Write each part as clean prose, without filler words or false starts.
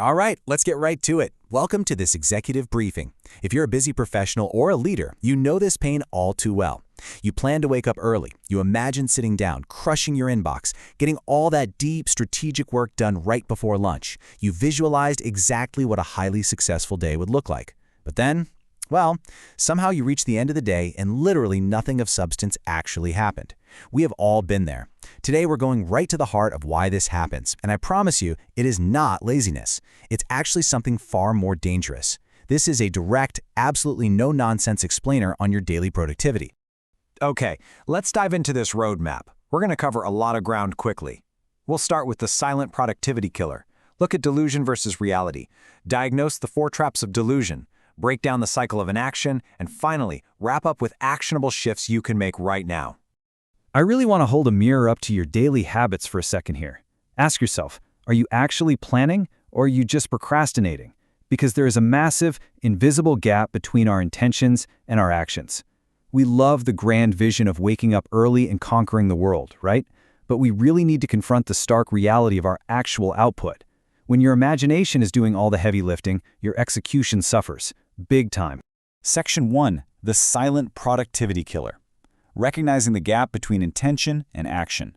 All right, let's get right to it. Welcome to this executive briefing. If you're a busy professional or a leader, you know this pain all too well. You plan to wake up early. You imagine sitting down, crushing your inbox, getting all that deep strategic work done right before lunch. You visualized exactly what a highly successful day would look like. But then, well, somehow you reach the end of the day and literally nothing of substance actually happened. We have all been there. Today we're going right to the heart of why this happens, and I promise you, it is not laziness. It's actually something far more dangerous. This is a direct, absolutely no-nonsense explainer on your daily productivity. Okay, let's dive into this roadmap. We're going to cover a lot of ground quickly. We'll start with the silent productivity killer. Look at delusion versus reality. Diagnose the 4 traps of delusion. Break down the cycle of inaction, and finally, wrap up with actionable shifts you can make right now. I really want to hold a mirror up to your daily habits for a second here. Ask yourself, are you actually planning or are you just procrastinating? Because there is a massive, invisible gap between our intentions and our actions. We love the grand vision of waking up early and conquering the world, right? But we really need to confront the stark reality of our actual output. When your imagination is doing all the heavy lifting, your execution suffers, big time. Section 1. The silent productivity killer. Recognizing the gap between intention and action.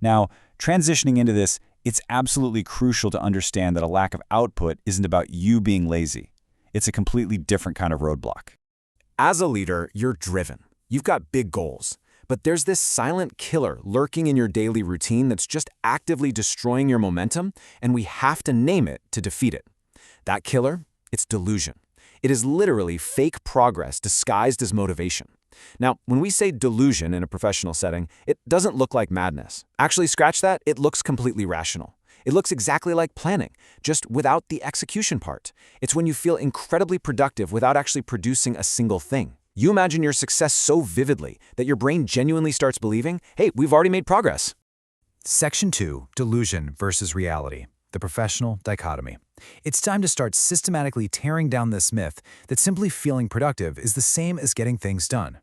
Now, transitioning into this, it's absolutely crucial to understand that a lack of output isn't about you being lazy. It's a completely different kind of roadblock. As a leader, you're driven. You've got big goals. But there's this silent killer lurking in your daily routine that's just actively destroying your momentum, and we have to name it to defeat it. That killer? It's delusion. It is literally fake progress disguised as motivation. Now, when we say delusion in a professional setting, it doesn't look like madness. Actually, scratch that, it looks completely rational. It looks exactly like planning, just without the execution part. It's when you feel incredibly productive without actually producing a single thing. You imagine your success so vividly that your brain genuinely starts believing, hey, we've already made progress. Section 2, Delusion versus Reality, the professional dichotomy. It's time to start systematically tearing down this myth that simply feeling productive is the same as getting things done.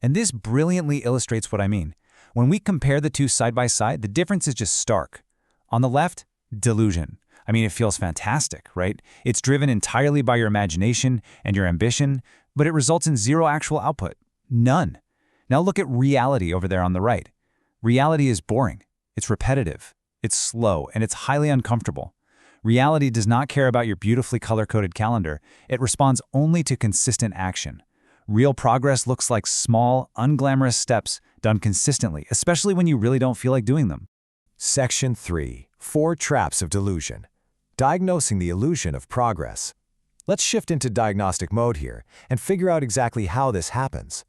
And this brilliantly illustrates what I mean. When we compare the two side by side, the difference is just stark. On the left, delusion. I mean, it feels fantastic, right? It's driven entirely by your imagination and your ambition, but it results in zero actual output. None. Now look at reality over there on the right. Reality is boring. It's repetitive. It's slow, and it's highly uncomfortable. Reality does not care about your beautifully color-coded calendar. It responds only to consistent action. Real progress looks like small, unglamorous steps done consistently, especially when you really don't feel like doing them. Section 3. 4 traps of delusion. Diagnosing the illusion of progress. Let's shift into diagnostic mode here and figure out exactly how this happens.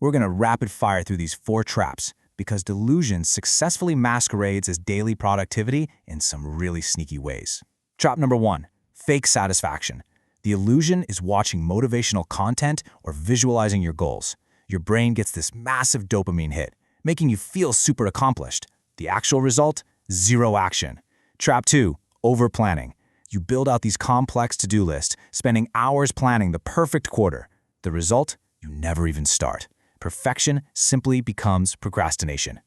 We're going to rapid fire through these 4 traps because delusion successfully masquerades as daily productivity in some really sneaky ways. Trap number 1, fake satisfaction. The illusion is watching motivational content or visualizing your goals. Your brain gets this massive dopamine hit, making you feel super accomplished. The actual result? Zero action. Trap 2, over-planning. You build out these complex to-do lists, spending hours planning the perfect quarter. The result? You never even start. Perfection simply becomes procrastination.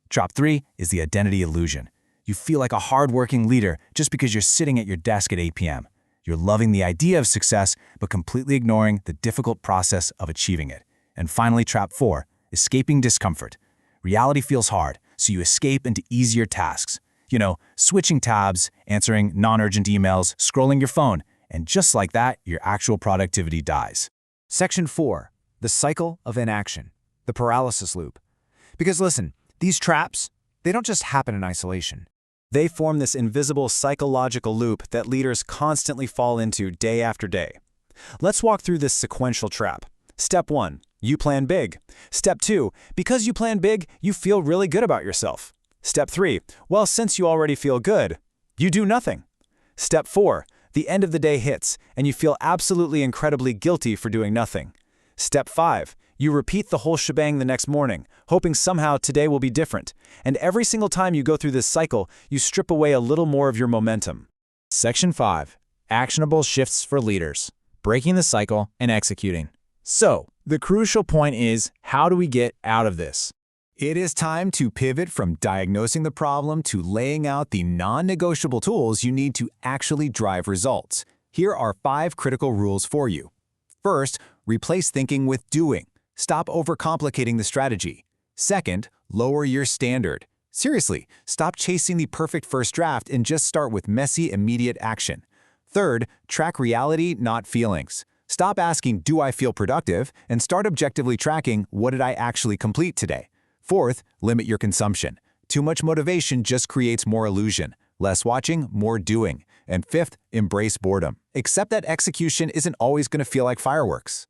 Trap 3 is the identity illusion. You feel like a hard-working leader just because you're sitting at your desk at 8 p.m. You're loving the idea of success, but completely ignoring the difficult process of achieving it. And finally, trap 4, escaping discomfort. Reality feels hard, so you escape into easier tasks. You know, switching tabs, answering non-urgent emails, scrolling your phone, and just like that, your actual productivity dies. Section 4. The cycle of inaction. The paralysis loop. Because listen, these traps, they don't just happen in isolation. They form this invisible psychological loop that leaders constantly fall into day after day. Let's walk through this sequential trap. Step 1. You plan big. Step 2. Because you plan big, you feel really good about yourself. Step 3. Well, since you already feel good, you do nothing. Step 4. The end of the day hits, and you feel absolutely incredibly guilty for doing nothing. Step 5. You repeat the whole shebang the next morning, hoping somehow today will be different. And every single time you go through this cycle, you strip away a little more of your momentum. Section 5. Actionable shifts for leaders. Breaking the cycle and executing. So, the crucial point is, how do we get out of this? It is time to pivot from diagnosing the problem to laying out the non-negotiable tools you need to actually drive results. Here are 5 critical rules for you. First, replace thinking with doing. Stop overcomplicating the strategy. Second, lower your standard. Seriously, stop chasing the perfect first draft and just start with messy, immediate action. Third, track reality, not feelings. Stop asking, "Do I feel productive?" and start objectively tracking, "What did I actually complete today?" Fourth, limit your consumption. Too much motivation just creates more illusion. Less watching, more doing. And fifth, embrace boredom. Accept that execution isn't always going to feel like fireworks.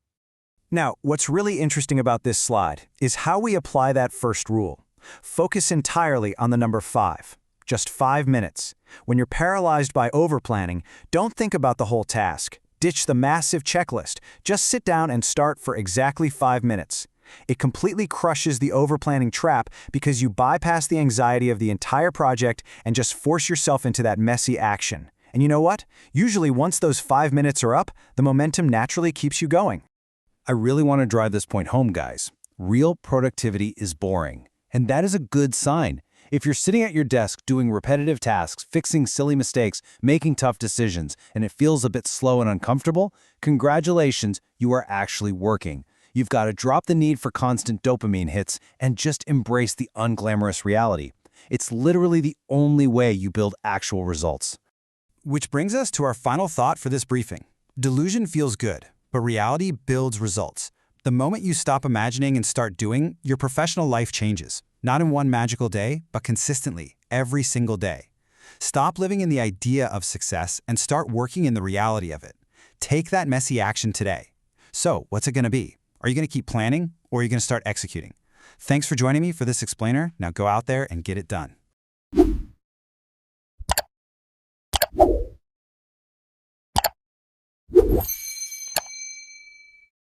Now, what's really interesting about this slide is how we apply that first rule. Focus entirely on the number 5. Just 5 minutes. When you're paralyzed by overplanning, don't think about the whole task. Ditch the massive checklist. Just sit down and start for exactly 5 minutes. It completely crushes the overplanning trap because you bypass the anxiety of the entire project and just force yourself into that messy action. And you know what? Usually once those 5 minutes are up, the momentum naturally keeps you going. I really want to drive this point home, guys. Real productivity is boring. And that is a good sign. If you're sitting at your desk doing repetitive tasks, fixing silly mistakes, making tough decisions, and it feels a bit slow and uncomfortable, congratulations, you are actually working. You've got to drop the need for constant dopamine hits and just embrace the unglamorous reality. It's literally the only way you build actual results. Which brings us to our final thought for this briefing. Delusion feels good, but reality builds results. The moment you stop imagining and start doing, your professional life changes. Not in one magical day, but consistently, every single day. Stop living in the idea of success and start working in the reality of it. Take that messy action today. So, what's it going to be? Are you going to keep planning, or are you going to start executing? Thanks for joining me for this explainer. Now go out there and get it done.